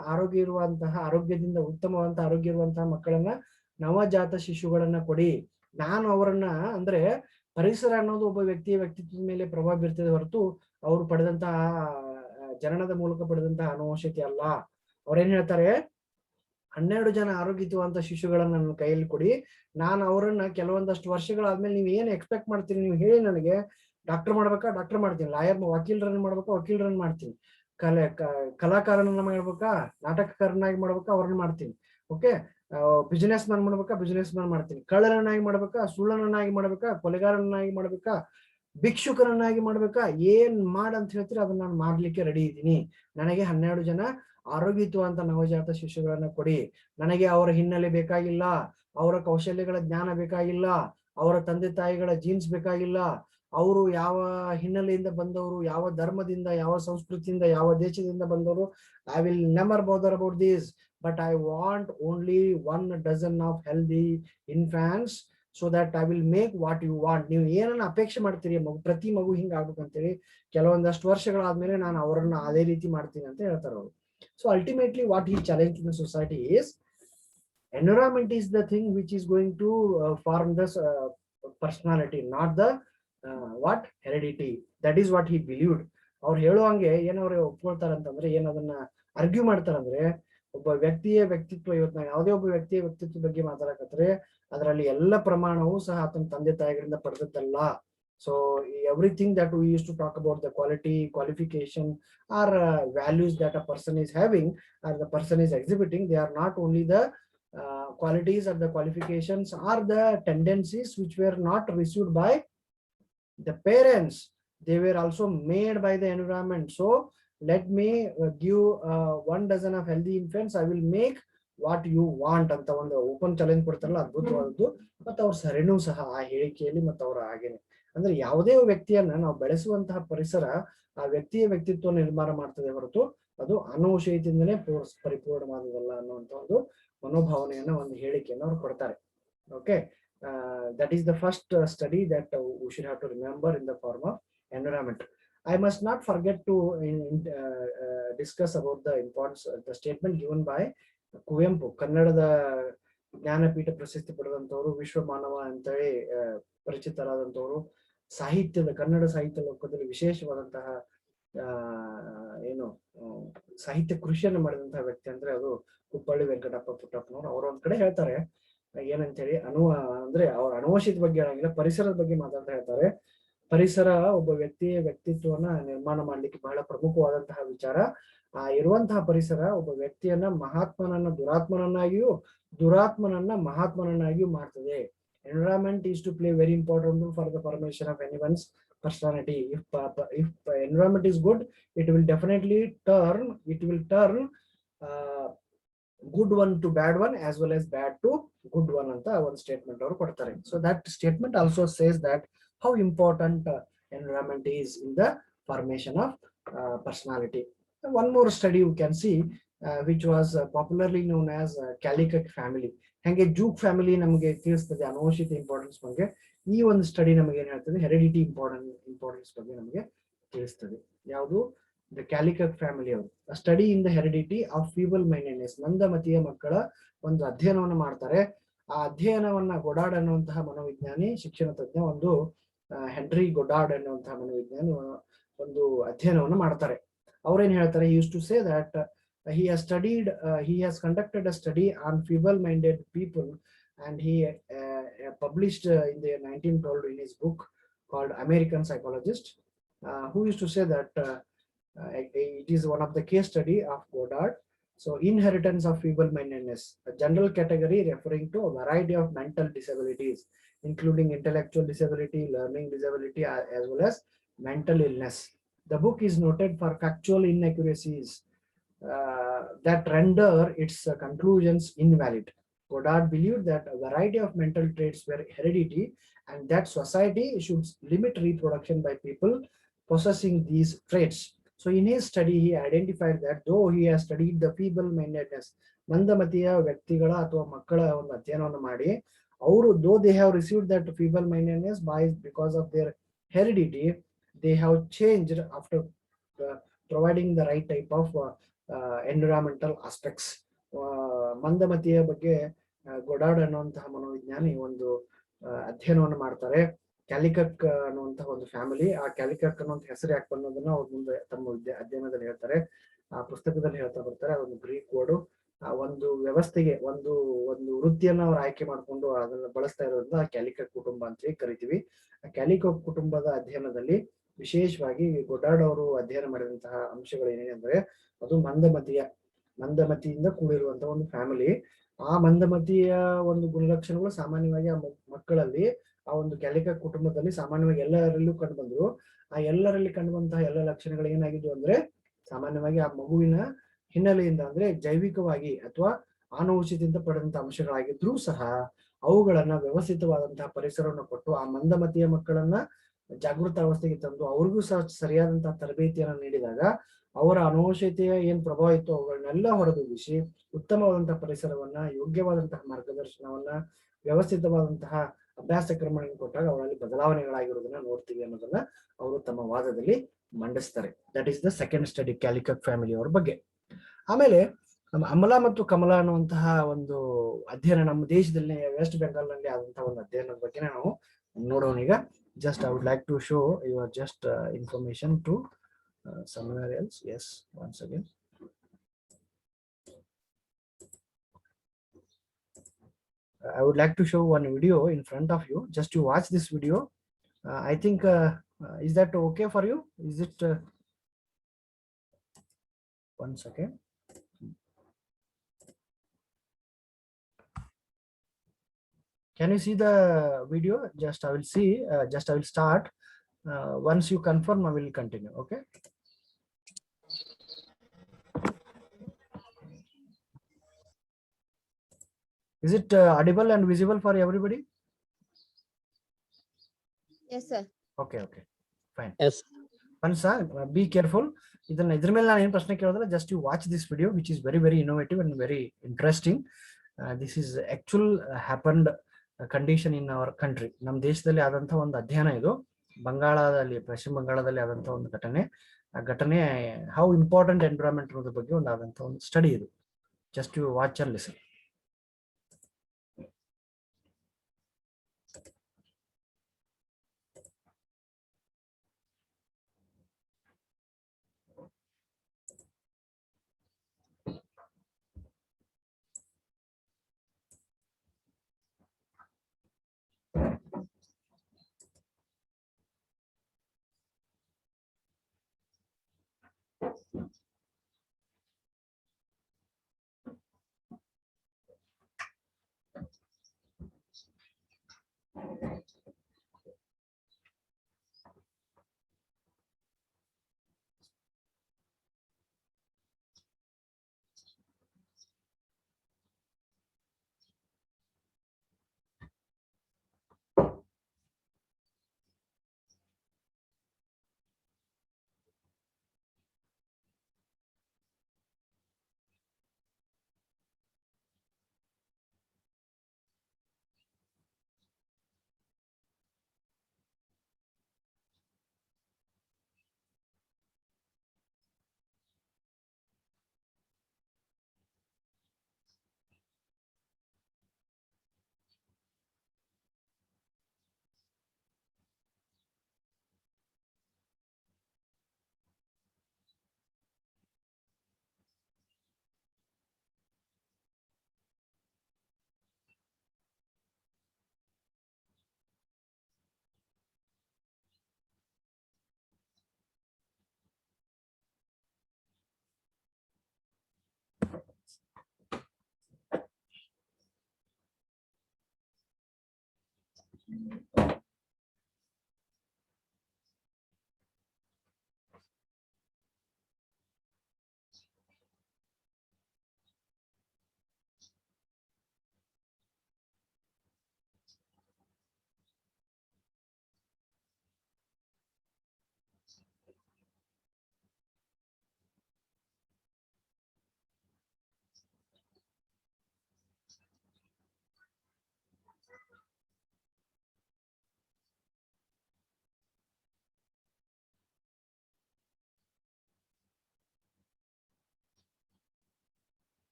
ಆರೋಗ್ಯದಿಂದ ಉತ್ತಮವಾದಂತಹ ಆರೋಗ್ಯ ಇರುವಂತಹ ಮಕ್ಕಳನ್ನ, ನವಜಾತ ಶಿಶುಗಳನ್ನ ಕೊಡಿ. ನಾನು ಅವರನ್ನ, ಅಂದ್ರೆ ಪರಿಸರ ಅನ್ನೋದು ಒಬ್ಬ ವ್ಯಕ್ತಿಯ ವ್ಯಕ್ತಿತ್ವದ ಮೇಲೆ ಪ್ರಭಾವ ಬೀರ್ತದೆ ಹೊರತು ಅವರು ಪಡೆದಂತಹ ಜನನದ ಮೂಲಕ ಪಡೆದಂತಹ ಆನುವಂಶಿಕತೆ ಅಲ್ಲ. ಅವ್ರೇನ್ ಹೇಳ್ತಾರೆ, 12 ಜನ ಆರೋಗ್ಯವಂತ ಶಿಶುಗಳನ್ನ ನನ್ನ ಕೈಯಲ್ಲಿ ಕೊಡಿ. ನಾನು ಅವರನ್ನ ಕೆಲವೊಂದಷ್ಟು ವರ್ಷಗಳಾದ್ಮೇಲೆ ನೀವು ಏನ್ ಎಕ್ಸ್ಪೆಕ್ಟ್ ಮಾಡ್ತೀನಿ ನೀವು ಹೇಳಿ, ನನಗೆ ಡಾಕ್ಟರ್ ಮಾಡ್ಬೇಕಾ ಡಾಕ್ಟರ್ ಮಾಡ್ತೀನಿ, ವಕೀಲರನ್ನ ಮಾಡ್ಬೇಕಾ ವಕೀಲರನ್ನ ಮಾಡ್ತೀನಿ, ಕಲಾಕಾರನನ್ನ ಮಾಡ್ಬೇಕಾ ನಾಟಕಕಾರನಾಗಿ ಮಾಡ್ಬೇಕಾ ಅವ್ರನ್ನ ಮಾಡ್ತೀನಿ, ಓಕೆ, ಬಿಸಿನೆಸ್ ಮ್ಯಾನ್ ಮಾಡ್ಬೇಕಾ ಬಿಸಿನೆಸ್ ಮ್ಯಾನ್ ಮಾಡ್ತೀನಿ, ಕಳ್ಳರನ್ನಾಗಿ ಮಾಡ್ಬೇಕಾ ಸುಳ್ಳನನ್ನಾಗಿ ಮಾಡ್ಬೇಕಾ ಕೊಲೆಗಾರನಾಗಿ ಮಾಡ್ಬೇಕಾ ಭಿಕ್ಷುಕರನ್ನಾಗಿ ಮಾಡ್ಬೇಕಾ, ಏನ್ ಅಂತ ಹೇಳ್ತೀರಿ ಅದನ್ನ ನಾನು ಮಾಡ್ಲಿಕ್ಕೆ ರೆಡಿ ಇದ್ದೀನಿ. ನನಗೆ 12 ಜನ ಆರೋಗ್ಯಯುತವಂತ ನವಜಾತ ಶಿಶುಗಳನ್ನ ಕೊಡಿ. ನನಗೆ ಅವರ ಹಿನ್ನೆಲೆ ಬೇಕಾಗಿಲ್ಲ, ಅವರ ಕೌಶಲ್ಯಗಳ ಜ್ಞಾನ ಬೇಕಾಗಿಲ್ಲ, ಅವರ ತಂದೆ ತಾಯಿಗಳ ಜೀನ್ಸ್ ಬೇಕಾಗಿಲ್ಲ, ಅವರು ಯಾವ ಹಿನ್ನೆಲೆಯಿಂದ ಬಂದವರು, ಯಾವ ಧರ್ಮದಿಂದ, ಯಾವ ಸಂಸ್ಕೃತಿಯಿಂದ, ಯಾವ ದೇಶದಿಂದ ಬಂದವರು. I will never bother about this, but I want only 1 dozen of healthy infants, so that I will make what you want. ನೀವು ಏನನ್ನ ಅಪೇಕ್ಷೆ ಮಾಡ್ತೀರಿ, ಪ್ರತಿ ಮಗು ಹಿಂಗ ಆಗ್ಬೇಕಂತೇಳಿ ಕೆಲವೊಂದಷ್ಟು ವರ್ಷಗಳಾದ್ಮೇಲೆ ನಾನು ಅವರನ್ನ ಅದೇ ರೀತಿ ಮಾಡ್ತೀನಿ ಅಂತ ಹೇಳ್ತಾರೆ ಅವರು. So ultimately what he challenged to the society is, environment is the thing which is going to form this personality, not the what heredity. That is what he believed. ಅವ್ರು ಹೇಳುವಂಗೆ ಏನವ್ರೆ ಒಪ್ಕೊಳ್ತಾರಂತಂದ್ರೆ, ಏನದನ್ನ ಅರ್ಗ್ಯೂ ಮಾಡ್ತಾರಂದ್ರೆ, ಒಬ್ಬ ವ್ಯಕ್ತಿಯ ವ್ಯಕ್ತಿತ್ವ, ಇವತ್ತು ನಾವು ಯಾವುದೇ ಒಬ್ಬ ವ್ಯಕ್ತಿಯ ವ್ಯಕ್ತಿತ್ವ ಬಗ್ಗೆ ಮಾತಾಡಕತ್ರೆ ಅದರಲ್ಲಿ ಎಲ್ಲ ಪ್ರಮಾಣವೂ ಸಹ ಆತನ ತಂದೆ ತಾಯಿಗಳಿಂದ ಪಡೆದದ್ದಲ್ಲ. So everything that we used to talk about, the quality, qualification, or values that a person is having or the person is exhibiting, they are not only the qualities or the qualifications or the tendencies which were not received by the parents, they were also made by the environment. So let me give 1 dozen of healthy infants, I will make what you want ಅಂತ ಒಂದು open challenge ಕೊಡ್ತಾರಲ್ಲ, ಅದ್ಭುತವಾದದ್ದು. ಮತ್ತು ಅವ್ರ ಸರಿನೂ ಸಹ ಆ ಹೇಳಿಕೆಯಲ್ಲಿ ಮತ್ತು ಅವರ ಹಾಗೇನೆ. ಅಂದ್ರೆ ಯಾವುದೇ ವ್ಯಕ್ತಿಯನ್ನ ನಾವು ಬೆಳೆಸುವಂತಹ ಪರಿಸರ ಆ ವ್ಯಕ್ತಿಯ ವ್ಯಕ್ತಿತ್ವ ನಿರ್ಮಾಣ ಮಾಡ್ತದೆ ಹೊರತು ಅದು ಅನುಶಯದಿಂದನೇ ಪರಿಪೂರ್ಣವಾದದಲ್ಲ ಅನ್ನುವಂಥ ಒಂದು ಮನೋಭಾವನೆಯನ್ನ, ಒಂದು ಹೇಳಿಕೆಯನ್ನು ಅವ್ರು ಕೊಡ್ತಾರೆ. Okay, that is the first study that we should have to remember in the form of environment. I must not forget to discuss about the importance, the statement given by Kuvempu, ಕನ್ನಡದ ಜ್ಞಾನಪೀಠ ಪ್ರಶಸ್ತಿ ಪಡೆದಂತವರು, ವಿಶ್ವ ಮಾನವ ಅಂತೇಳಿ ಪರಿಚಿತರಾದಂತವರು, ಸಾಹಿತ್ಯದ ಕನ್ನಡ ಸಾಹಿತ್ಯ ಲೋಕದಲ್ಲಿ ವಿಶೇಷವಾದಂತಹ ಏನು ಸಾಹಿತ್ಯ ಕೃಷಿಯನ್ನು ಮಾಡಿದಂತಹ ವ್ಯಕ್ತಿ ಅಂದ್ರೆ ಅದು ಕುಪ್ಪಳ್ಳಿ ವೆಂಕಟಪ್ಪ ಪುಟ್ಟಪ್ಪನವರು. ಅವರು ಒಂದ್ ಕಡೆ ಹೇಳ್ತಾರೆ ಏನಂತೇಳಿ, ಅಂದ್ರೆ ಅವ್ರ ಅನುವಂಶಿತ ಬಗ್ಗೆ ಹೇಳಂಗಿಲ್ಲ, ಪರಿಸರದ ಬಗ್ಗೆ ಮಾತಾಡ್ತಾ ಹೇಳ್ತಾರೆ. ಪರಿಸರ ಒಬ್ಬ ವ್ಯಕ್ತಿಯ ವ್ಯಕ್ತಿತ್ವವನ್ನ ನಿರ್ಮಾಣ ಮಾಡ್ಲಿಕ್ಕೆ ಬಹಳ ಪ್ರಮುಖವಾದಂತಹ ವಿಚಾರ. ಇರುವಂತಹ ಪರಿಸರ ಒಬ್ಬ ವ್ಯಕ್ತಿಯನ್ನ ಮಹಾತ್ಮನನ್ನ ದುರಾತ್ಮನನ್ನಾಗಿಯೂ, ದುರಾತ್ಮನನ್ನ ಮಹಾತ್ಮನನ್ನಾಗಿಯೂ ಮಾಡ್ತದೆ. Environment is to play very important role for the formation of anyone's personality. If environment is good, it will definitely turn good one to bad one as well as bad to good one ಅಂತ ಒಂದು statement ಅವರು ಕೊಡ್ತಾರೆ. So that statement also says that how important environment is in the formation of personality. One more study you can see which was popularly known as Calicut family. ಹಂಗೆ juke family ನಮಗೆ ತಿಳಿಸ್ತದೆ ಅನುವಂಶಿತ importance ಬಗ್ಗೆ. ಈ ಒಂದು study ನಮಗೆ ಏನ್ ಹೇಳ್ತದೆ, heredity importance ಬಗ್ಗೆ ನಮಗೆ ತಿಳಿಸ್ತದೆ. ಯಾವುದು, ದ ಕ್ಯಾಲಿಕಟ್ ಫ್ಯಾಮಿಲಿ ಅವರು study in the heredity of feeble mindedness, ಮಂದಮತಿಯ ಮಕ್ಕಳ ಒಂದು ಅಧ್ಯಯನವನ್ನು ಮಾಡ್ತಾರೆ. ಆ ಅಧ್ಯಯನವನ್ನ ಗೊಡಾರ್ಡ್ ಅನ್ನುವಂತಹ ಮನೋವಿಜ್ಞಾನಿ, ಶಿಕ್ಷಣ ತಜ್ಞ, ಒಂದು ಹೆನ್ರಿ ಗೊಡಾರ್ಡ್ ಅನ್ನುವಂತಹ ಮನೋವಿಜ್ಞಾನಿ ಒಂದು ಅಧ್ಯಯನವನ್ನು ಮಾಡ್ತಾರೆ. ಅವ್ರೇನ್ ಹೇಳ್ತಾರೆ, he used to say that he has conducted a study on feeble-minded people, and he published in the 1912 in his book called American Psychologist, who used to say that it is one of the case study of Goddard. So inheritance of feeble-mindedness, a general category referring to a variety of mental disabilities, including intellectual disability, learning disability, as well as mental illness. The book is noted for factual inaccuracies that render its conclusions invalid. Goddard believed that a variety of mental traits were hereditary and that society should limit reproduction by people possessing these traits. So in his study, he identified that though he has studied the feeble-mindedness, ಮಂದಮತಿಯ ವ್ಯಕ್ತಿಗಳ ಅಥವಾ ಮಕ್ಕಳ ಒಂದು ಅಧ್ಯಯನವನ್ನು ಮಾಡಿ, ಅವರು though they have received that feeble-mindedness because of their heredity, they have changed after providing the right type of environmental aspects. ಮಂದಮತಿಯ ಬಗ್ಗೆ Goddard ಅನ್ನುವಂತಹ ಮನೋವಿಜ್ಞಾನಿ ಒಂದು ಅಧ್ಯಯನವನ್ನು ಮಾಡ್ತಾರೆ. ಕ್ಯಾಲಿಕಟ್ ಅನ್ನುವಂತಹ ಒಂದು ಫ್ಯಾಮಿಲಿ, ಆ ಕ್ಯಾಲಿಕಟ್ ಅನ್ನುವಂಥ ಹೆಸರು ಯಾಕೆ ಅನ್ನೋದನ್ನ ಅವ್ರ ಮುಂದೆ ತಮ್ಮ ಅಧ್ಯಯನದಲ್ಲಿ ಹೇಳ್ತಾರೆ, ಆ ಪುಸ್ತಕದಲ್ಲಿ ಹೇಳ್ತಾ ಬರ್ತಾರೆ. ಅದೊಂದು ಗ್ರೀಕ್ ವರ್ಡ್, ಒಂದು ವ್ಯವಸ್ಥೆಗೆ ಒಂದು ವೃತ್ತಿಯನ್ನ ಅವ್ರು ಆಯ್ಕೆ ಮಾಡಿಕೊಂಡು ಅದನ್ನ ಬಳಸ್ತಾ ಇರೋದ್ರಿಂದ ಕ್ಯಾಲಿಕಟ್ ಕುಟುಂಬ ಅಂತ ಕರಿತೀವಿ. ಆ ಕ್ಯಾಲಿಕಟ್ ಕುಟುಂಬದ ಅಧ್ಯಯನದಲ್ಲಿ ವಿಶೇಷವಾಗಿ ಗೊಡಾರ್ಡ್ ಅವರು ಅಧ್ಯಯನ ಮಾಡಿದಂತಹ ಅಂಶಗಳು ಏನೇನೆ ಅಂದ್ರೆ, ಅದು ಮಂದಮತಿಯಿಂದ ಕೂಡಿರುವಂತಹ ಒಂದು ಫ್ಯಾಮಿಲಿ. ಆ ಮಂದಮತಿಯ ಒಂದು ಗುಣಲಕ್ಷಣಗಳು ಸಾಮಾನ್ಯವಾಗಿ ಆ ಮಕ್ಕಳಲ್ಲಿ, ಆ ಒಂದು ಕ್ಯಾಲಿಕಟ್ ಕುಟುಂಬದಲ್ಲಿ ಸಾಮಾನ್ಯವಾಗಿ ಎಲ್ಲರಲ್ಲೂ ಕಂಡು ಬಂದ್ರು. ಆ ಎಲ್ಲರಲ್ಲಿ ಕಂಡುಬಂತಹ ಎಲ್ಲ ಲಕ್ಷಣಗಳು ಏನಾಗಿದ್ವು ಅಂದ್ರೆ, ಸಾಮಾನ್ಯವಾಗಿ ಆ ಮಗುವಿನ ಹಿನ್ನೆಲೆಯಿಂದ ಅಂದ್ರೆ ಜೈವಿಕವಾಗಿ ಅಥವಾ ಆನುವಂಶಿಕದಿಂದ ಪಡೆದಂತಹ ಅಂಶಗಳಾಗಿದ್ರೂ ಸಹ ಅವುಗಳನ್ನ ವ್ಯವಸ್ಥಿತವಾದಂತಹ ಪರಿಸರವನ್ನು ಕೊಟ್ಟು ಆ ಮಂದಮತಿಯ ಮಕ್ಕಳನ್ನ ಜಾಗೃತ ಅವಸ್ಥೆಗೆ ತಂದು ಅವ್ರಿಗೂ ಸಹ ಸರಿಯಾದಂತಹ ತರಬೇತಿಯನ್ನು ನೀಡಿದಾಗ ಅವರ ಅನುವಂಶೀಯತೆಯ ಏನ್ ಪ್ರಭಾವ ಇತ್ತು ಅವುಗಳನ್ನೆಲ್ಲ ಹೊರದೂಗಿಸಿ ಉತ್ತಮವಾದಂತಹ ಪರಿಸರವನ್ನ, ಯೋಗ್ಯವಾದಂತಹ ಮಾರ್ಗದರ್ಶನವನ್ನ, ವ್ಯವಸ್ಥಿತವಾದಂತಹ ಅಭ್ಯಾಸ ಕ್ರಮಗಳನ್ನು ಕೊಟ್ಟಾಗ ಅವರಲ್ಲಿ ಬದಲಾವಣೆಗಳಾಗಿರೋದನ್ನ ನೋಡ್ತೀವಿ ಅನ್ನೋದನ್ನ ಅವರು ತಮ್ಮ ವಾದದಲ್ಲಿ ಮಂಡಿಸ್ತಾರೆ. That is the second study, Kallikak family ಅವರ ಬಗ್ಗೆ. ಆಮೇಲೆ ಅಮಲಾ ಮತ್ತು ಕಮಲಾ ಅನ್ನುವಂತಹ ಒಂದು ಅಧ್ಯಯನ ನಮ್ಮ ದೇಶದಲ್ಲಿ ವೆಸ್ಟ್ ಬೆಂಗಾಲ್ ನಲ್ಲಿ ಆದಂತಹ ಒಂದು ಅಧ್ಯಯನದ ಬಗ್ಗೆ ನಾವು ನೋಡೋಣ ಈಗ. Just I would like to show your just information to somewhere else. Yes, once again. I would like to show one video in front of you. Just to watch this video. I think is that okay for you? Is it 1 second? Can you see the video? Just I will see. Just I will start. Once you confirm, I will continue. Okay. Is it audible and visible for everybody? Yes, sir. Okay. Okay. Fine. Yes. Once be careful. Just to watch this video, which is very, very innovative and very interesting. This is actual happened condition in our country. ನಮ್ಮ ದೇಶದಲ್ಲಿ ಆದಂತ ಒಂದು ಅಧ್ಯಯನ ಇದು. ಬಂಗಾಳದಲ್ಲಿ, ಪಶ್ಚಿಮ ಬಂಗಾಳದಲ್ಲಿ ಆದಂತ ಒಂದು ಘಟನೆ. ಆ ಘಟನೆ how important environment ಅನ್ನೋದ್ರ ಬಗ್ಗೆ ಒಂದು ಆದಂತ ಒಂದು ಸ್ಟಡಿ ಇದು. Just to watch and listen.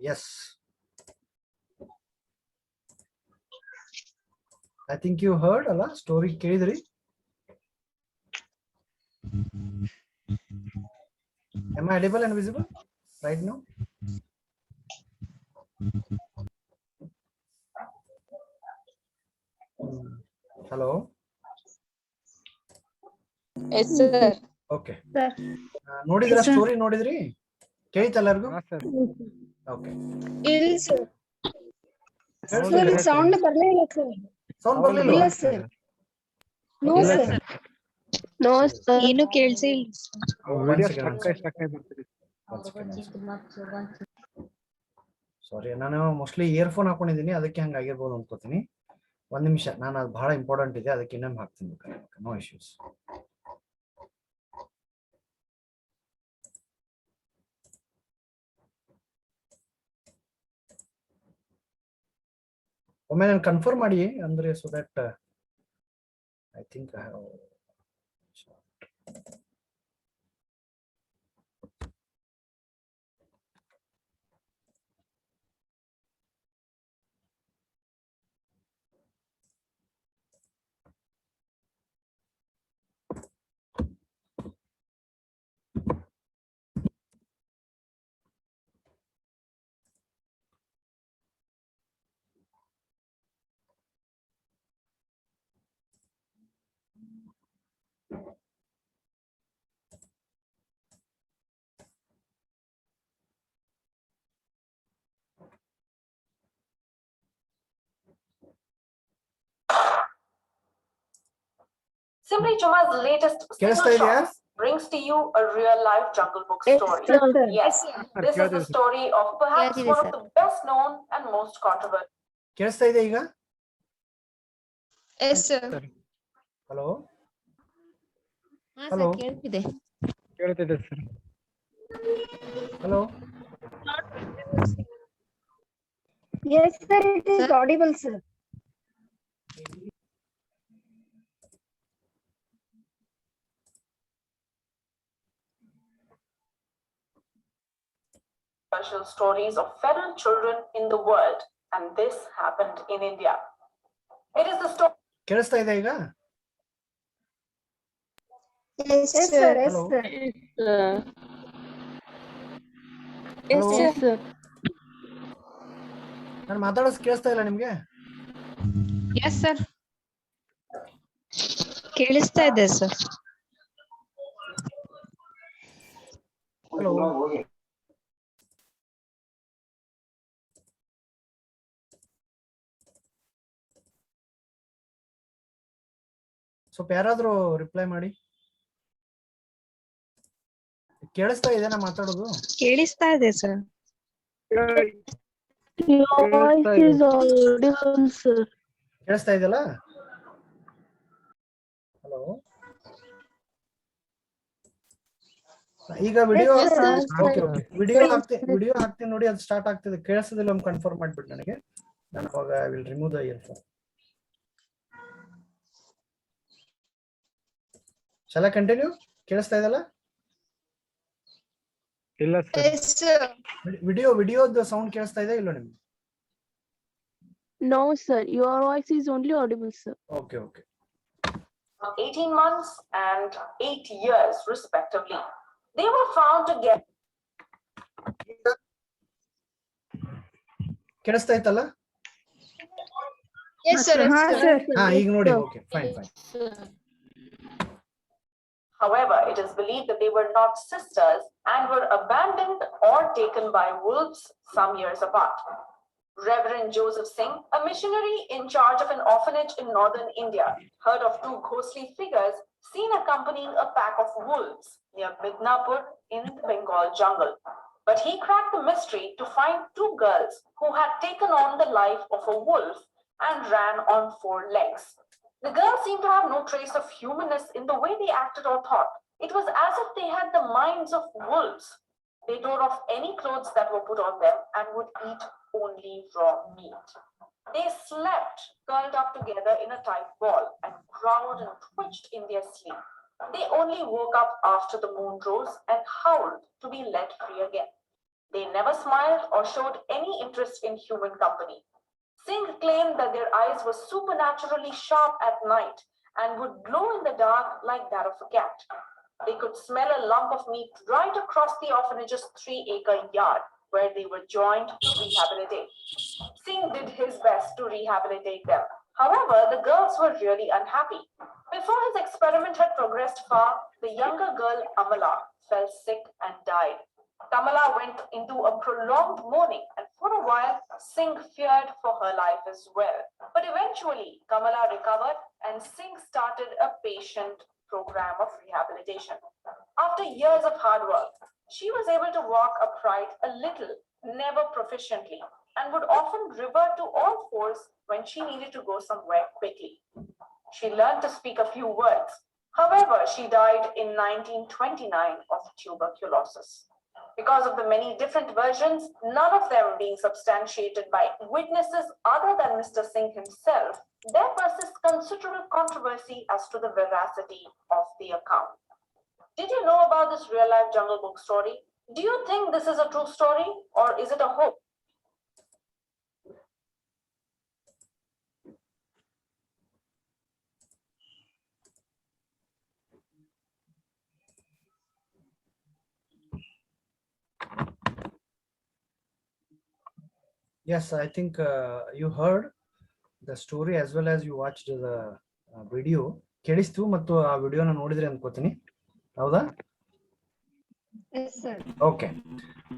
Yes. I think you heard a story ಕೇಳಿದ್ರಿ. Am I audible and visible right now? Hello. Yes, sir. Okay. Sir. ನೋಡಿದ್ರ Yes, sir. ಸ್ಟೋರಿ ನೋಡಿದ್ರಿ? ಕೇಳಿತ ಎಲ್ಲರಿಗೂ? Okay. ಇಲ್ಲ ಸರ್. ಕೇಳಿಸ್ತಿದೆ? ಸರ್ ಸೌಂಡ್ ಬರ್ಲಿಲ್ಲ sir. Sound ಬರ್ಲಿಲ್ಲ? ಇಲ್ಲ sir. No sir. No sir. ಏನು ಕೇಳಿಸಿಲ್ಲ. ವಿಡಿಯೋ ಸ್ಟ್ರಕ್ ಆಗಿ ಬರ್ತಿದೆ. ಸಾರಿ, ನಾನು ಮೋಸ್ಟ್ಲಿ ಇಯರ್ಫೋನ್ ಹಾಕೊಂಡಿದ್ದೀನಿ, ಅದಕ್ಕೆ ಹಂಗಾಗಿರ್ಬೋದು ಅನ್ಕೋತೀನಿ. ಒಂದ್ ನಿಮಿಷ, ನಾನು ಅದು ಬಹಳ ಇಂಪಾರ್ಟೆಂಟ್ ಇದೆ, ಅದಕ್ಕೆ ಇನ್ನೊಮ್ಮೆ ಹಾಕ್ತೀನಿ. No issues. ಒಮ್ಮೆ ನಾನು ಕನ್ಫರ್ಮ್ ಮಾಡಿ ಅಂದ್ರೆ, so that I think I have Simply Chuma's latest ಕೇಳಿಸ್ತಾ single ಇದೆಯಾ? shot brings to you a real life Jungle Book Yes, story. sir. Yes, Sir, this is the ಕೇಳ್ತಿದೆ sir. story of perhaps ಕೇಳ್ತಿದೆ one of sir. the best known and most controversial. ಕೇಳಿಸ್ತಾ ಇದೆ ಈಗ? Yes, sir. Hello ಹಾ Hello. Sir ಕೇಳ್ತಿದೆ. ಕೇಳ್ತಿದೆ ಸರ್. Hello Yes, sir. It is Sir? audible, sir. Special stories of feral children in the world, and this happened in India. It is the story. ಕೇಳಿಸ್ತಾ ಇದೆ ಈಗ? Yes, sir. Yes, Hello. sir. Hello. Yes, sir. ನಾನು ಮಾತಾಡೋದು ಕೇಳಿಸ್ತಾ ಇಲ್ಲ ನಿಮ್ಗೆ? Yes sir ಕೇಳಿಸ್ತಾ ಇದೆ ಸರ್. ಹಲೋ ಸ್ವಲ್ಪ ಯಾರಾದ್ರೂ ರಿಪ್ಲೈ ಮಾಡಿ. ಕೇಳಿಸ್ತಾ ಇದೆನಾ ಮಾತಾಡೋದು? ಕೇಳಿಸ್ತಾ ಇದೆ sir. Your voice is audible, sir. ಕೇಳಿಸ್ತಾ ಇದೆಯಲ್ಲ? ಹಲೋ ಈಗ video Yes, sir. Okay okay video ಹಾಕ್ತೀನಿ ನೋಡಿ, ಅದು ಸ್ಟಾರ್ಟ್ ಆಗ್ತಿದೆ. ಕೇಳಿಸೋದಿಲ್ಲ ಅಂತ ಕನ್ಫರ್ಮ್ ಮಾಡ್ಬಿಟ್ಟು ನನಗೆ, ನಾನು ಅವಾಗ I will remove the earphone. ಶಾಲಾ ಕಂಟಿನ್ಯೂ? ಕೇಳಿಸ್ತಾ ಇದೆಯಲ್ಲ? ಇಲ್ಲ ಸರ್. Yes, sir. ವಿಡಿಯೋದ ಸೌಂಡ್ ಕೇಳಿಸ್ತಾ ಇದೆ ಇಲ್ಲೋ ನಿಮ್ಗೆ? No, sir. Your voice is only audible, sir. Okay okay 18 months and 8 years respectively. They were found to get ಕೇಳಿಸ್ತಾ ಇತ್ತಲ್ಲ? Yes, sir. Yes, sir. ಹಾ ಈಗ ನೋಡಿ. Okay fine. However, it is believed that they were not sisters and were abandoned or taken by wolves some years apart. Reverend Joseph Singh, a missionary in charge of an orphanage in northern India, heard of two ghostly figures seen accompanying a pack of wolves near Midnapur in the Bengal jungle. But he cracked the mystery to find two girls who had taken on the life of a wolf and ran on 4 legs. The girls seemed to have no trace of humanness in the way they acted or thought. It was as if they had the minds of wolves. They tore off any clothes that were put on them and would eat only raw meat. They slept curled up together in a tight ball and growled and twitched in their sleep. They only woke up after the moon rose and howled to be let free again. They never smiled or showed any interest in human company. Singh claimed that their eyes were supernaturally sharp at night and would glow in the dark like that of a cat. They could smell a lump of meat right across the orphanage's 3-acre yard where they were joined to rehabilitate. Singh did his best to rehabilitate them. However, the girls were really unhappy. Before his experiment had progressed far, the younger girl, Amala, fell sick and died. Kamala went into a prolonged mourning, and for a while, Singh feared for her life as well. But eventually, Kamala recovered, and Singh started a patient program of rehabilitation. After years of hard work, she was able to walk upright a little, never proficiently, and would often revert to all fours when she needed to go somewhere quickly. She learned to speak a few words. However, she died in 1929 of tuberculosis. Because of the many different versions, none of them being substantiated by witnesses other than Mr. Singh himself, there persists considerable controversy as to the veracity of the account. Did you know about this real-life Jungle Book story? Do you think this is a true story, or is it a hoax? Yes, I think you heard the story as well as you watched the video. ಕೇಳಿಸ್ತು ಮತ್ತು ಆ ವಿಡಿಯೋನ ನೋಡಿದ್ರಿ ಅನ್ಕೋತೀನಿ, ಹೌದಾ? Yes, sir. Okay,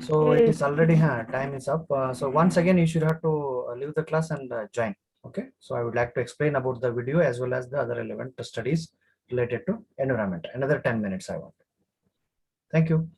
so it is already time is up. So once again you should have to leave the class and join. Okay, so I would like to explain about the video as well as the other relevant studies related to environment. Another 10 minutes I want. Thank you.